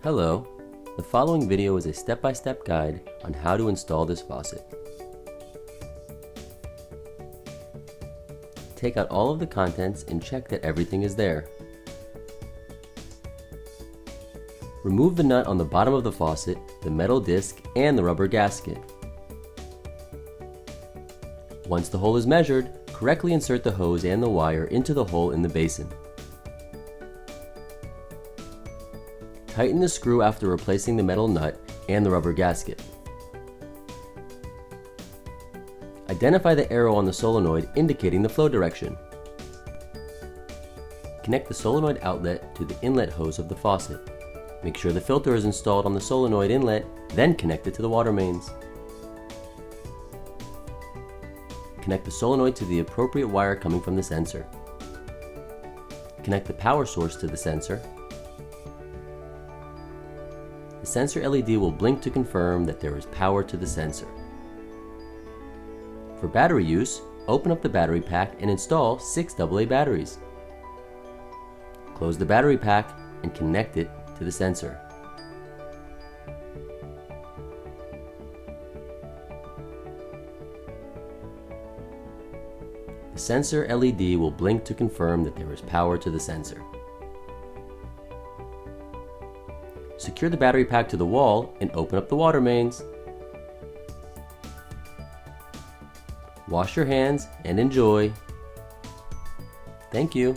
Hello, the following video is a step-by-step guide on how to install this faucet. Take out all of the contents and check that everything is there. Remove the nut on the bottom of the faucet, the metal disc, and the rubber gasket. Once the hole is measured, correctly insert the hose and the wire into the hole in the basin. Tighten the screw after replacing the metal nut and the rubber gasket. Identify the arrow on the solenoid indicating the flow direction. Connect the solenoid outlet to the inlet hose of the faucet. Make sure the filter is installed on the solenoid inlet, then connect it to the water mains. Connect the solenoid to the appropriate wire coming from the sensor. Connect the power source to the sensor. The sensor LED will blink to confirm that there is power to the sensor. For battery use, open up the battery pack and install 6 AA batteries. Close the battery pack and connect it to the sensor. The sensor LED will blink to confirm that there is power to the sensor. Secure the battery pack to the wall and open up the water mains. Wash your hands and enjoy. Thank you.